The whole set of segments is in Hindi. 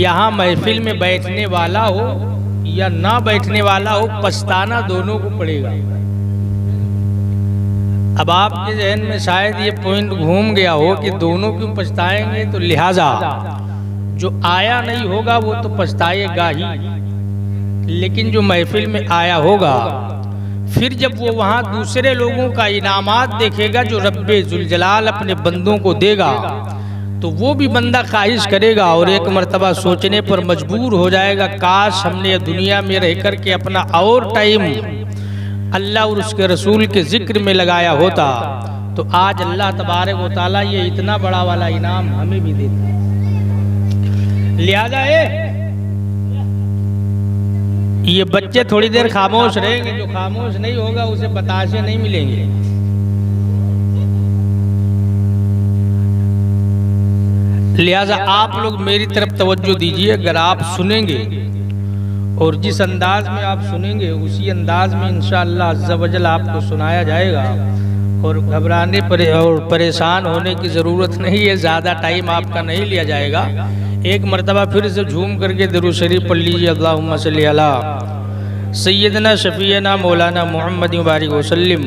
यहाँ महफिल में बैठने वाला हो या ना बैठने वाला हो, पछताना दोनों को पड़ेगा। अब आपके जहन में शायद ये पॉइंट घूम गया हो कि दोनों क्यों पछताएंगे, तो लिहाजा जो आया नहीं होगा वो तो पछताएगा ही, लेकिन जो महफिल में आया होगा फिर जब वो वहाँ दूसरे लोगों का इनामात देखेगा जो रब्बे जुलजलाल अपने बंदों को देगा, तो वो भी बंदा ख्वाहिश करेगा और एक मर्तबा सोचने पर मजबूर हो जाएगा, काश हमने दुनिया में रह कर के अपना और टाइम अल्लाह और उसके रसूल के जिक्र में लगाया होता, तो आज अल्लाह तबारक व तआला ये इतना बड़ा वाला इनाम हमें भी देता। लिहाजा ये बच्चे थोड़ी देर खामोश रहेंगे, जो खामोश नहीं होगा उसे बताशे नहीं मिलेंगे। लिहाजा आप लोग मेरी तरफ तवज्जो दीजिए। अगर आप सुनेंगे और जिस अंदाज में आप सुनेंगे उसी अंदाज में इंशाअल्लाह अज़्ज़ा वजल आपको सुनाया जाएगा, और घबराने पर और परेशान होने की ज़रूरत नहीं है। ज़्यादा टाइम आपका नहीं लिया जाएगा। एक मर्तबा फिर से झूम करके दरूद शरीफ पढ़ लीजिए। अल्लाहुम्मा सल्ली अला सय्यदना शफीना मौलाना मुहम्मद मुबारक वसल्लम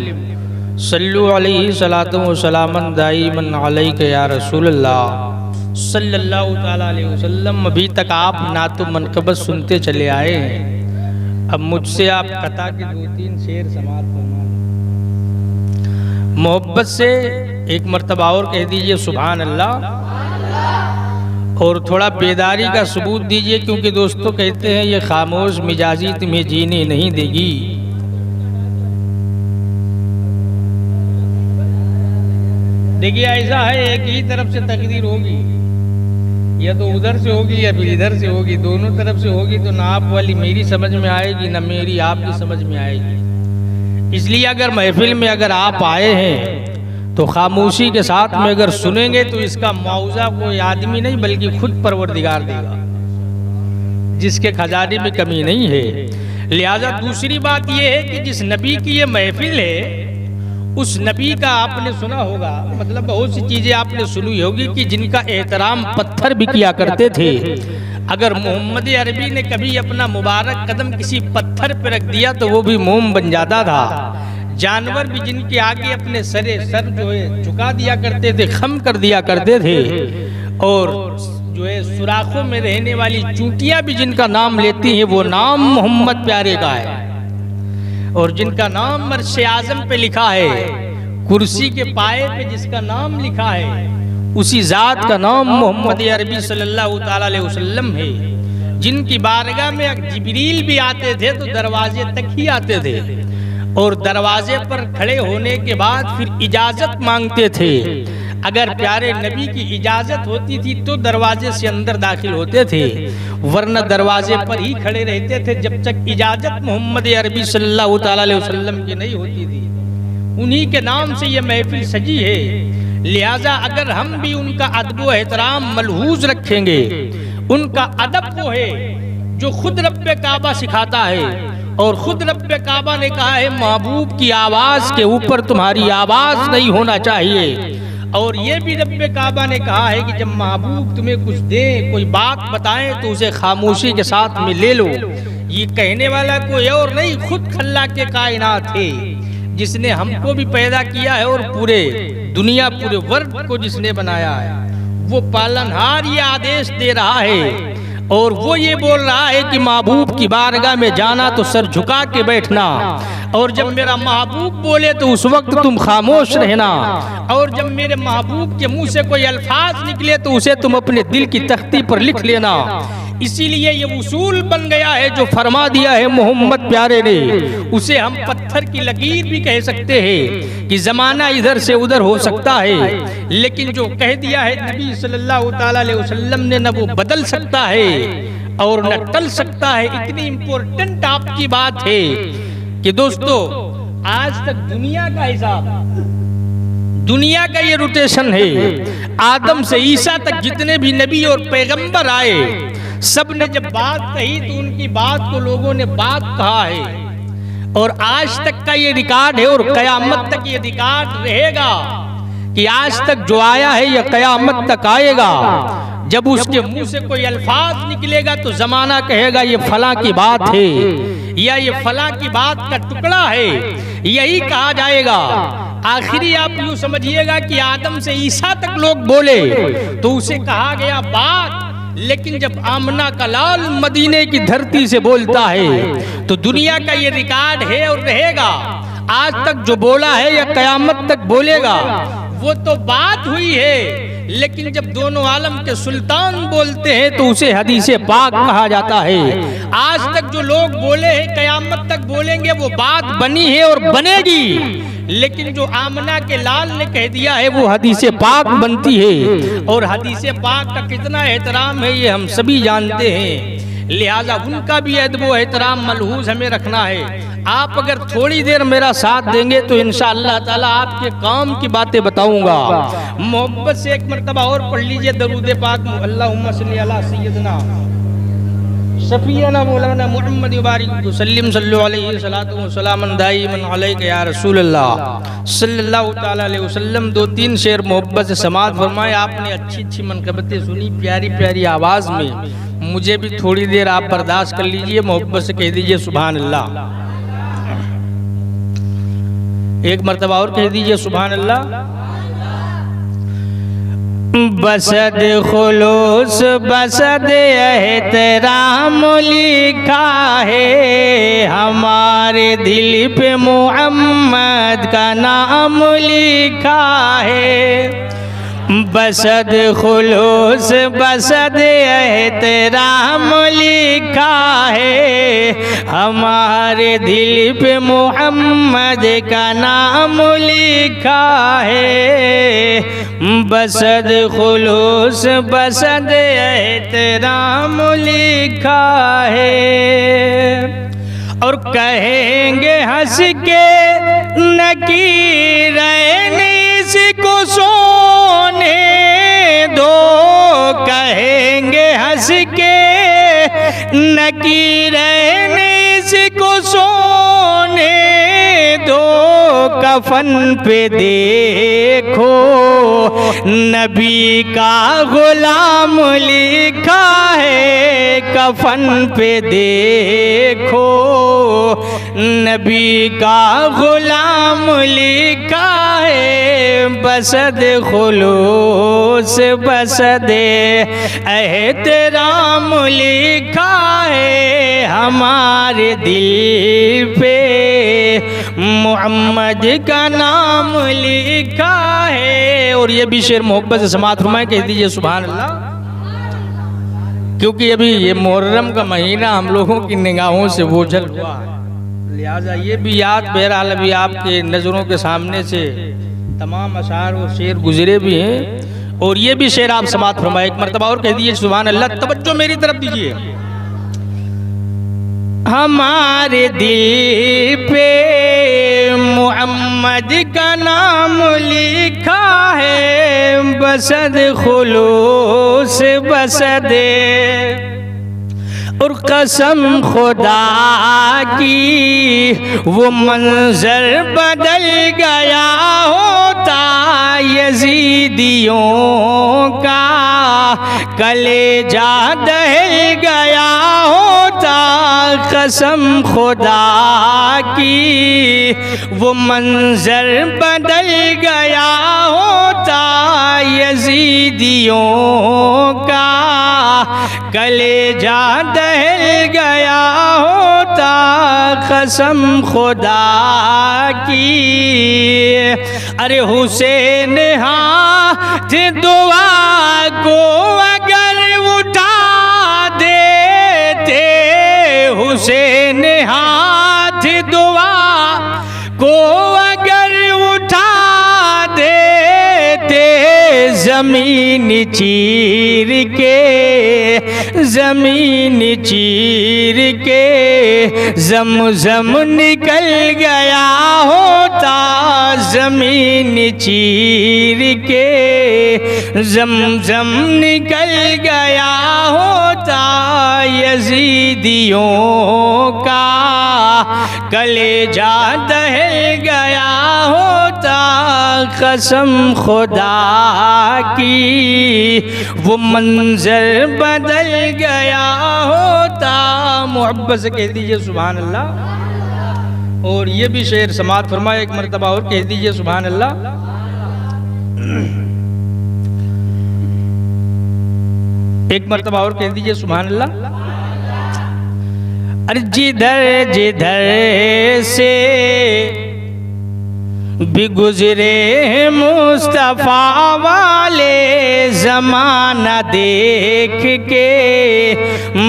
सल्लु अलैहि सलातु व सलामन दाइमन अलैका या रसूलल्लाह सल्लल्लाहु ताला अलैहि वसल्लम। अभी तक आप नातो मनक़बत सुनते चले आए हैं, अब मुझसे आप कथा के 2-3 शेर समाअत फरमा मोहब्बत से एक मर्तबा और कह दीजिए सुभान अल्लाह, और थोड़ा बेदारी का सबूत दीजिए, क्योंकि दोस्तों कहते हैं ये खामोश मिजाजी तुम्हें जीने नहीं देगी। देखिए ऐसा है, एक ही तरफ से तकदीर होगी, या तो उधर से होगी या फिर इधर से होगी, दोनों तरफ से होगी तो ना आप वाली मेरी समझ में आएगी ना मेरी आपकी समझ में आएगी। इसलिए अगर महफिल में अगर आप आए हैं तो खामोशी के साथ में अगर सुनेंगे तो इसका मुआवजा कोई आदमी नहीं बल्कि खुद परवरदिगार देगा, जिसके खजाने में कमी नहीं है। लिहाजा दूसरी बात यह है कि जिस नबी की ये महफिल है उस नबी का आपने सुना होगा, मतलब बहुत सी चीजें आपने सुनी होगी कि जिनका एहतराम पत्थर भी किया करते थे। अगर मोहम्मद अरबी ने कभी अपना मुबारक कदम किसी पत्थर पर रख दिया तो वो भी मोम बन जाता था। जानवर भी जिनके आगे अपने सर जो है झुका दिया करते थे, खम कर दिया करते थे, और जो है सुराखों में रहने वाली चूंटियां भी जिनका नाम लेती हैं वो नाम मोहम्मद प्यारे का है, और जिनका नाम अर्श आज़म पे लिखा है, कुर्सी के पाए पे जिसका नाम लिखा है उसी जात का नाम मोहम्मद अरबी सल्लल्लाहु ताला अलैहि वसल्लम है। जिनकी बारगाह में जिब्रील भी आते थे तो दरवाजे तक ही आते थे, और दरवाजे पर खड़े होने के बाद फिर इजाजत मांगते थे। अगर प्यारे नबी की इजाजत होती थी तो दरवाजे से अंदर दाखिल होते थे, वरना दरवाजे पर ही खड़े रहते थे जब तक इजाजत मोहम्मद अरबी सल्लल्लाहु ताला अलैहि वसल्लम की नहीं होती थी। उन्हीं के नाम से ये महफिल सजी है। लिहाजा अगर हम भी उनका अदब व एहतराम मलहूज रखेंगे, उनका अदब वो है जो खुद रब्बे काबा सिखाता है, और खुद रब्बे काबा ने कहा है महबूब की आवाज के ऊपर तुम्हारी आवाज नहीं होना चाहिए। और ये भी रब्बे काबा ने कहा है कि जब महबूब तुम्हें कुछ दे, कोई बात बताएं तो उसे खामोशी के साथ में ले लो। ये कहने वाला कोई और नहीं, खुद खल्ला के कायनात है, जिसने हमको भी पैदा किया है और पूरे दुनिया पूरे वर्ल्ड को जिसने बनाया है, वो पालनहार ये आदेश दे रहा है। और वो ये बोल रहा है कि महबूब की बारगाह में जाना तो सर झुका के बैठना, और जब मेरा महबूब बोले तो उस वक्त तुम खामोश रहना, और जब मेरे महबूब के मुंह से कोई अल्फाज निकले तो उसे तुम अपने दिल की तख्ती पर लिख लेना। इसीलिए ये उसूल बन गया है जो फरमा दिया है मोहम्मद प्यारे ने, उसे हम पत्थर की लकीर भी कह सकते हैं कि जमाना इधर से उधर हो सकता है, लेकिन जो कह दिया है नबी सल्लल्लाहु ताला अलैहि वसल्लम ने, न वो बदल सकता है और न टल सकता है। इतनी इम्पोर्टेंट आपकी बात है कि दोस्तों आज तक दुनिया का हिसाब, दुनिया का ये रोटेशन है, आदम से ईसा तक जितने भी नबी और पैगंबर आए सब ने जब बात कही तो उनकी बात को लोगों ने बात कहा है, और आज तक का ये रिकॉर्ड है और कयामत तक ये रिकॉर्ड रहेगा कि आज तक जो आया है यह कयामत तक आएगा। जब उसके मुंह से कोई अल्फाज निकलेगा तो जमाना कहेगा ये फला की बात है या ये फला की बात का टुकड़ा है, यही कहा जाएगा। आखिरी आप यूं समझिएगा कि आदम से ईसा तक लोग बोले तो उसे कहा गया बात, लेकिन जब आमना का लाल मदीने की धरती से बोलता है तो दुनिया का ये रिकॉर्ड है और रहेगा। आज तक जो बोला है या कयामत तक बोलेगा वो तो बात हुई है, लेकिन जब दोनों आलम के सुल्तान बोलते हैं तो उसे हदीसे पाक कहा जाता है। आज तक जो लोग बोले हैं कयामत तक बोलेंगे वो बात बनी है और बनेगी, लेकिन जो आमना के लाल ने कह दिया है वो हदीसे पाक बनती है। और हदीसे पाक का कितना एहतराम है ये हम सभी जानते हैं, लिहाजा उनका भी अदब व एहतराम मलहूज हमें रखना है। आप अगर थोड़ी देर मेरा साथ देंगे तो इंशाअल्लाह ताला आपके काम की बातें बताऊंगा। मोहब्बत से एक मरतबा और पढ़ लीजिए दरूद पाक, अल्लाहुम्मा सल्ली अला सय्यदना शफीअना मौलाना मुहम्मद बारिक सल्लिम सल्लु अलैहि सलातु व सलामन दाइमन अलैका या रसूल अल्लाह सल्लल्लाहु तआला अलैहि वसल्लम। 2-3 शेर मोहब्बत से समाअत फरमाए। आपने अच्छी अच्छी मनकबतें सुनी प्यारी प्यारी आवाज़ में, मुझे भी थोड़ी देर आप बर्दाश्त कर लीजिए। मोहब्बत से कह दीजिए सुभान अल्लाह। एक मर्तबा और कह दीजिए सुभान अल्लाह। बसद खुलूस बसद एहतराम लिखा है, हमारे दिल पे मोहम्मद का नाम लिखा है। बसद खुलूस बसद एहतराम लिखा है, हमारे दिल पे मोहम्मद का नाम लिखा है। बसद खुलूस बसद एहतराम लिखा है। और कहेंगे हंस के नकीरैन इसको सोने दो, कहेंगे हंस के नकीरैन इसको सोने दो। कफन पे देखो नबी का गुलाम लिखा है, कफन पे देखो नबी का गुलाम लिखा है। बसद खुलूस बसद एहतराम लिखा है, हमारे दिल पे मोहम्मद का नाम लिखा है। और ये भी शेर मोहब्बत से समाअत फरमाए, कह दीजिए सुभान अल्लाह। क्योंकि अभी ये मुहर्रम का महीना हम लोगों की निगाहों से ओझल हुआ है, लिहाजा ये भी याद बहरहाल अभी आपके नज़रों के सामने से तमाम अशार और शेर गुजरे भी हैं। और ये भी शेर आप समाअत फरमाए एक मरतबा और कह दीजिए सुभान अल्लाह। तवज्जो मेरी तरफ दीजिए। हमारे दिल पे मोहम्मद का नाम लिखा है, बसद खुलूस बसद। और कसम खुदा की वो मंजर बदल गया होता यजीदियों का, कलेजा दहल गया होता। कसम खुदा की वो मंजर बदल गया होता यजीदियों का, कलेजा दहल गया होता। कसम खुदा की। अरे हुसैन हाथ दुआ को अगर उठा देते, हुसैन हाथ दुआ को अगर उठा देते, जमीन चीर के, जमीन चीर के ज़मज़म निकल गया होता, जमीन चीर के ज़मज़म निकल गया होता यजीदियों का, कलेजा दहल गया होता। कसम खुदा की वो मंजर बदल गया होता। मोहब्बत से कह दीजिए सुभान अल्लाह। और ये भी शेर समात फरमाए एक मरतबा और कह दीजिए सुभान अल्लाह। एक मरतबा और कह दीजिए सुभान अल्लाह। अरे जिधर जिधर से भी गुजरे मुस्तफा वाले जमाना देख के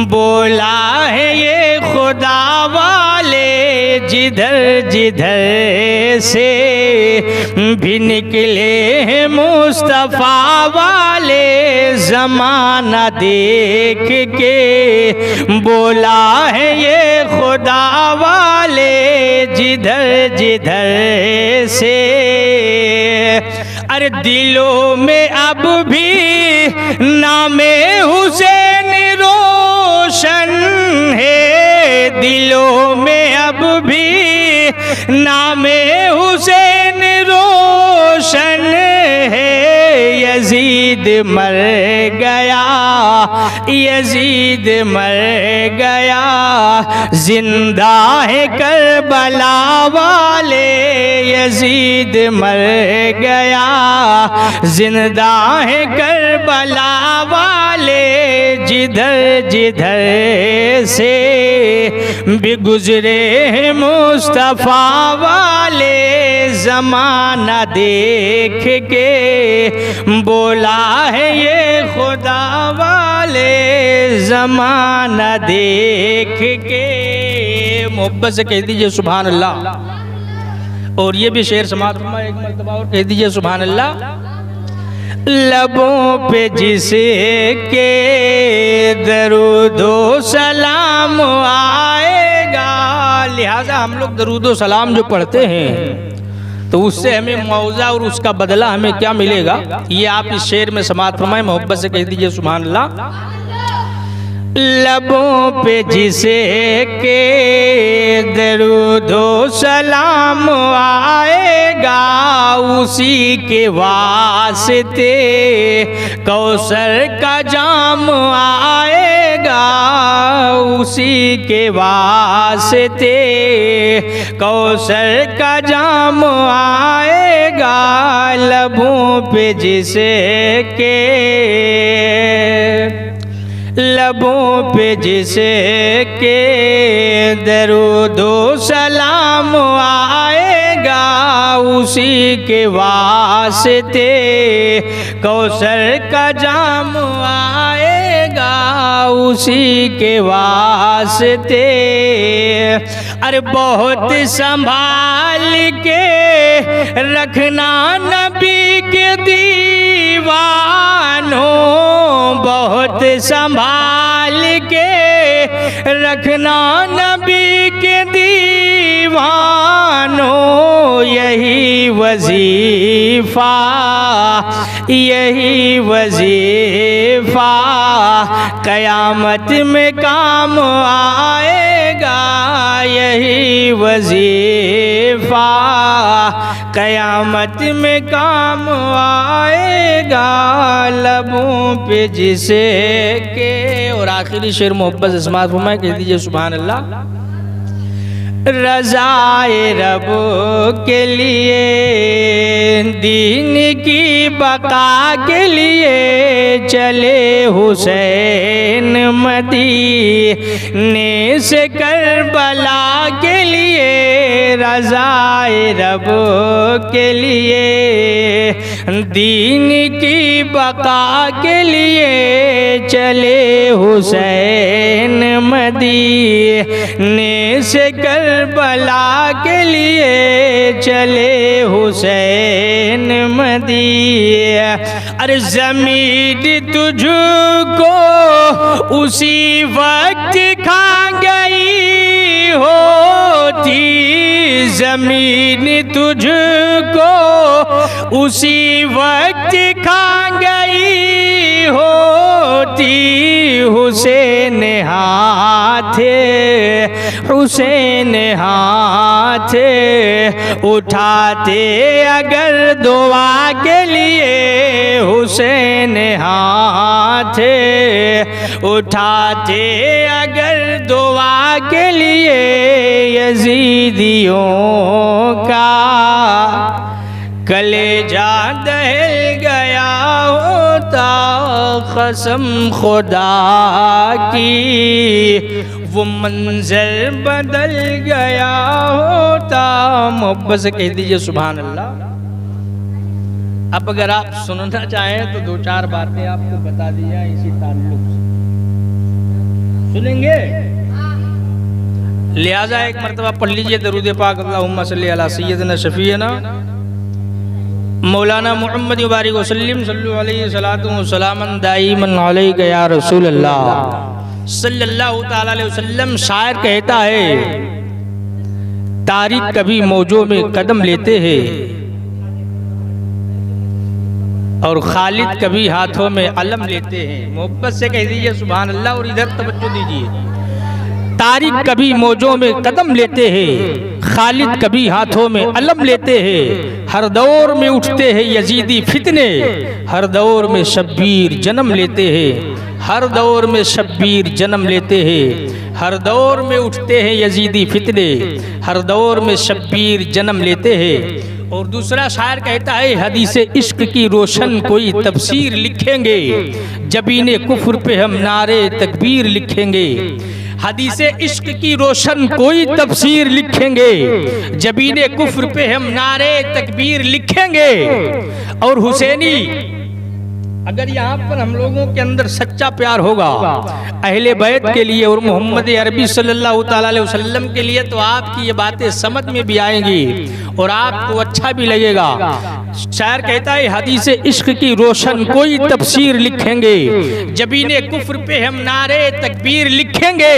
बोला है ये खुदा वाले। जिधर जिधर से भी निकले हैं मुस्तफा वाले जमाना देख के बोला है ये खुदा वाले। जिधर जिधर से अरे दिलों में अब भी नामे हुसैन रोशन है। दिलों में अब भी नामे हुसैन रोशन है। यजीद मर गया, यजीद मर गया, जिंदा है करबला वाले। यजीद मर गया, जिंदा है करबला वाले। जिधर जिधर से भी गुजरे हैं मुस्तफा वाले जमाना देख के बोला है ये खुदा वाले जमाना देख के। मोहब्बत से कह दीजिए सुभान अल्लाह। और ये भी शेर समात फरमाए एक मरतबा और कह दीजिए सुभान अल्लाह। लबों पे जिसे के दरूदो सलाम आएगा। लिहाजा हम लोग दरूदो सलाम जो पढ़ते हैं तो उससे हमें मौजा और उसका बदला हमें क्या मिलेगा, ये आप इस शेर में समात फरमाए। मोहब्बत से कह दीजिए सुभान अल्लाह। लबों पे जिसे के दरूदो सलाम आएगा उसी के वास्ते कौसर का जाम आएगा। उसी के वास्ते कौसर का जाम आएगा। लबों पे जिसे के लबों पे जिसे के दरूदो सलाम आएगा उसी के वास्ते कौसर का जाम आएगा। उसी के वास्ते अरे बहुत संभाल के रखना नबी के दीवानों। बहुत संभाल के रखना नबी के दीवानों। यही वजीफा यही वजीफा कयामत में काम आएगा। यही वजीफा कयामत में काम आएगा। लबों पे जिसे के। और आखिरी शेर मोहब्बत से समात फरमाए कह दीजिए सुभान अल्लाह। रज़ाए रब के लिए दीन की बका के लिए चले हुसैन मदीने से करबला के लिए। रज़ाए रब के लिए दीन की बका के लिए चले हुसैन मदीने से करबला के लिए चले हुसैन मदीने। अरे ज़मीन तुझको उसी वक्त खा गई होती। ज़मीन तुझको उसी वक्त खा गई होती हुसैन हाथे, हुसैन हाथे उठाते अगर दुआ के लिए, हुसैन हाथे उठाते अगर दुआ के लिए, यजीदियों का कलेजा दहल गया होता, कसम खुदा की वो मंजर बदल गया होता। मोहब्बत से कह दीजिए सुभान अल्लाह। अब अगर आप सुनना चाहें तो दो चार बातें आपको बता दी जाए इसी ताल्लुक से, सुनेंगे? लिहाजा एक मरतबा पढ़ लीजिए दरूद पाक अल्लाहुम्मा सल्ली अला सय्यदना शफीना मौलाना मोहम्मद बारिक वसल्लम सल्लल्लाहु अलैहि सलातु व सलामन दाइमन अलैका या रसूल अल्लाह सल्लल्लाहु तआला अलैहि वसल्लम। शायर कहता है, तारीख कभी मौजों में कदम लेते हैं और खालिद कभी हाथों में अलम लेते हैं। मोहब्बत से कह दीजिए सुभान अल्लाह और इधर तवज्जो दीजिए। तारीख कभी मौजों में कदम लेते हैं, खालिद कभी हाथों में अलम लेते हैं। हर दौर में उठते हैं यजीदी फितने, हर दौर में शब्बीर जन्म लेते हैं, हर दौर में शब्बीर जन्म लेते हैं। हर दौर में उठते हैं यजीदी फितने, हर दौर में शब्बीर जन्म लेते हैं। और दूसरा शायर कहता है, हदीसे इश्क की रोशन कोई तफसीर लिखेंगे, जबीने कुफ्र पे हम नारे तकबीर लिखेंगे। हदीसे इश्क की रोशन कोई तफसीर लिखेंगे, जबीने कुफ्र पे हम नारे तकबीर लिखेंगे। और हुसैनी, अगर यहाँ पर हम लोगों के अंदर सच्चा प्यार होगा अहले बैत के लिए और मोहम्मद अरबी सल्लल्लाहु ताला अलैहि वसल्लम के लिए, तो आपकी ये बातें समझ में भी आएंगी और आपको अच्छा भी लगेगा। शायर कहता है, हदीस इश्क की रोशन कोई तफसीर लिखेंगे, जबीने कुफ्र पे हम नारे तकबीर लिखेंगे।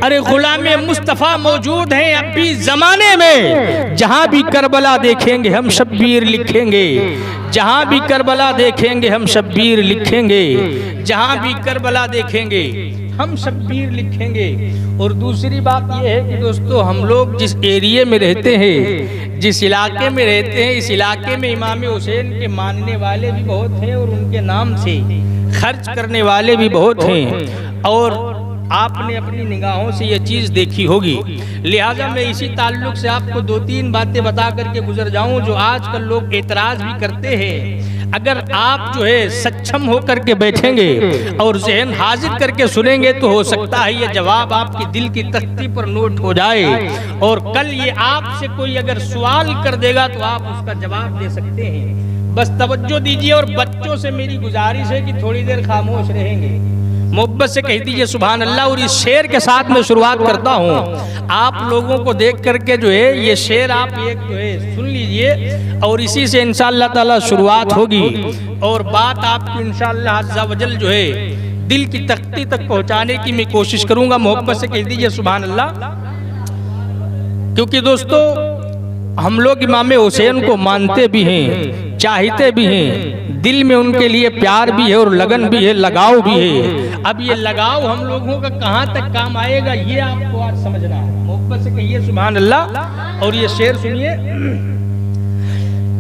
अरे गुलामे मुस्तफ़ा मौजूद हैं अब भी जमाने में, जहाँ भी करबला देखेंगे हम शब्बीर लिखेंगे, जहाँ भी करबला देखेंगे हम शब्बीर लिखेंगे, जहाँ भी करबला देखेंगे हम शब्बीर लिखेंगे। और दूसरी बात यह है कि दोस्तों, हम लोग जिस एरिया में रहते हैं, जिस इलाके में रहते हैं, इस इलाके में इमाम हुसैन के मानने वाले भी बहुत हैं और उनके नाम से खर्च करने वाले भी बहुत हैं। और आपने अपनी निगाहों से ये चीज़ देखी होगी। लिहाजा मैं इसी ताल्लुक से आपको दो तीन बातें बता करके गुजर जाऊं, जो आजकल लोग एतराज़ भी करते हैं। अगर आप जो है सक्षम होकर के बैठेंगे और जहन हाजिर करके सुनेंगे, तो हो सकता है ये जवाब आपकी दिल की तख्ती पर नोट हो जाए और कल ये आपसे कोई अगर सवाल कर देगा तो आप उसका जवाब दे सकते हैं। बस तवज्जो दीजिए। और बच्चों से मेरी गुजारिश है कि थोड़ी देर खामोश रहेंगे। मोहब्बत से कह दीजिए सुभान अल्लाह। और इस शेर के साथ मैं शुरुआत करता हूँ। आप लोगों को देख करके जो है ये शेर आप एक जो है सुन लीजिए और इसी से इंशाअल्लाह ताला शुरुआत होगी और बात आपको इंशाअल्लाह अज़्ज़ा वजल जो है दिल की तख्ती तक पहुँचाने की मैं कोशिश करूँगा। मोहब्बत से कह दीजिए सुभान अल्लाह। क्योंकि दोस्तों, हम लोग इमाम हुसैन को मानते भी हैं, चाहते भी हैं, दिल में उनके लिए प्यार भी है और लगन भी है, लगाव भी है। अब ये लगाव हम लोगों का कहाँ तक काम आएगा, ये आपको आज समझना है। मोहब्बत से कहिए सुभान अल्लाह। और ये शेर सुनिए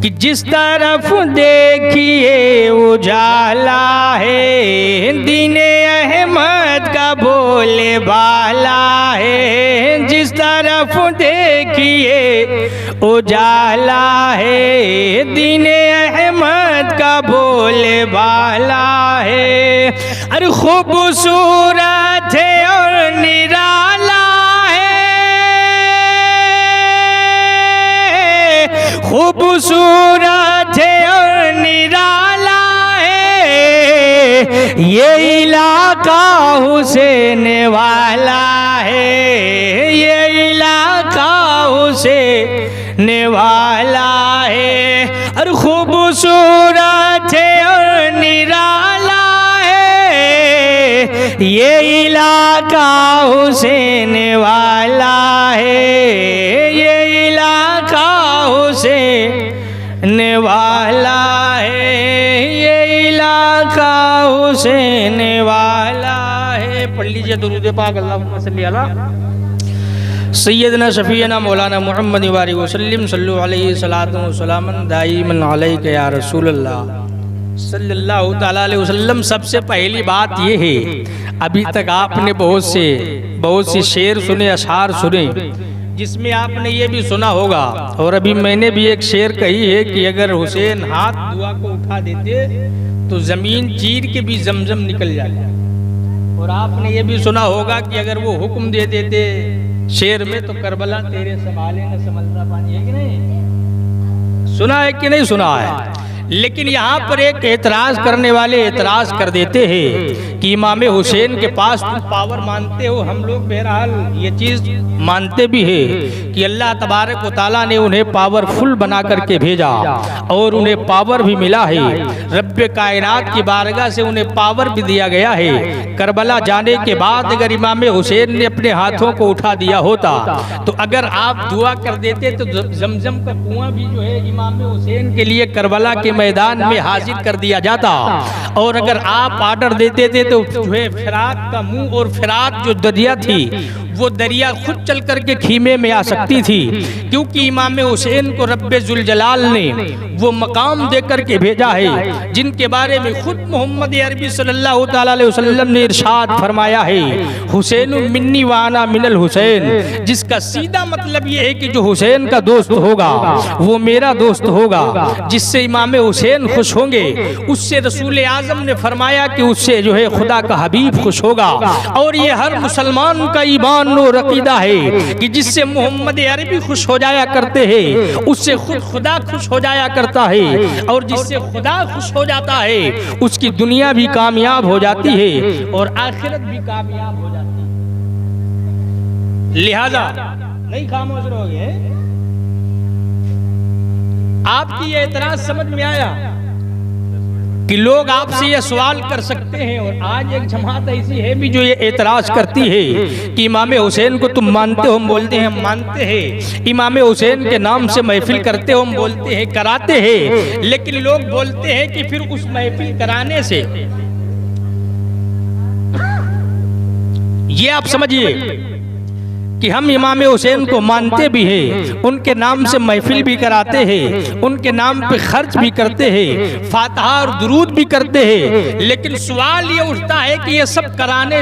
कि जिस तरफ देखिए उजाला है, दीने अहमद का बोले बाला है। जिस तरफ देखिए उजाला है, दीने अहमद का बोले बाला है। अरे खूबसूरत है और निराला है, खूबसूरत है और निराला है। ये इलाका हुसैन वाला है, ये इलाका हुसैन वाला है। और खूबसूरत है और निराला है, ये इलाका हुसैन वाला है, ये इलाका हुसैन वाला है, ये आका हुसैन वाला है। पढ़ लीजिए दुरूद पाक अल्लाहुम्मा सल्ली अला सैयदना शफीना मौलाना मुहम्मद वाली वसल्लम सल्लल्लाहु अलैहि सलातु व सलामन दाइमन अलैका या रसूल अल्लाह सल्लल्लाहु तआला अलैहि वसल्लम। सबसे पहली बात ये है, अभी तक आपने बहुत से शेर सुने, अशार सुने, जिसमें आपने ये भी सुना होगा और अभी मैंने भी एक शेर कही है कि अगर हुसैन हाथ दुआ को उठा देते तो जमीन चीर के भी जमजम निकल जाता। और आपने ये भी सुना होगा कि अगर वो हुक्म दे देते शेर में तो करबला तेरे संभाले न संभलता पानी, है कि नहीं? सुना है कि नहीं सुना है? लेकिन यहाँ पर एक एतराज करने वाले एतराज कर देते हैं कि इमाम हुसैन के पास तुम पावर मानते हो। हम लोग बहरहाल ये चीज मानते भी है कि अल्लाह तबारक व तआला ने उन्हें पावरफुल बना करके भेजा और उन्हें पावर भी मिला है। रब्ब कायनात की बारगाह से उन्हें पावर भी दिया गया है। करबला जाने के बाद अगर इमाम हुसैन ने अपने हाथों को उठा दिया होता तो अगर आप दुआ कर देते तो जमजम का कुआं भी जो है इमाम हुसैन के लिए करबला के मैदान में हाजिर कर दिया जाता। और अगर आप ऑर्डर देते थे तो जो है फिरात का मुंह और फिरात जो दरिया थी वो दरिया खुद चल करके खीमे में आ सकती थी, क्योंकि इमाम हुसैन को रब्बे जुल जलाल ने वो मकाम दे करके भेजा है जिनके बारे में खुद मोहम्मद अरबी सल्लल्लाहु तआला अलैहि वसल्लम ने इरशाद फरमाया है, हुसैन मिन्नी वाना मिनल हुसैन, जिसका सीधा मतलब ये है कि जो हुसैन का दोस्त होगा वो मेरा दोस्त होगा। जिससे इमाम हुसैन खुश होंगे उससे रसूल आजम ने फरमाया कि उससे जो है खुदा का हबीब खुश होगा। और ये हर मुसलमान का ईमान और अकीदा है कि जिससे मोहम्मद अरबी खुश हो जाया करते हैं उससे खुद खुदा खुश हो जाया करता है। और जिससे खुदा खुश हो जाता है उसकी दुनिया भी कामयाब हो जाती है और आखिरत भी कामयाब हो जाती है। लिहाजा नहीं खामोश रहोगे। आपकी ये एतराज समझ में आया कि लोग आपसे ये सवाल कर सकते हैं। और आज एक जमात ऐसी है भी जो ये एतराज करती है कि इमाम हुसैन को तुम मानते हो, हम बोलते हैं हम मानते हैं। इमाम हुसैन के नाम से महफिल करते हो, हम बोलते हैं कराते हैं। लेकिन लोग बोलते हैं कि फिर उस महफिल कराने से ये आप समझिए कि हम इमाम हुसैन को मानते भी हैं, उनके नाम से महफिल भी कराते हैं, उनके नाम पे खर्च भी करते हैं, फातिहा और दुरूद भी करते हैं। लेकिन सवाल ये उठता है कि ये सब कराने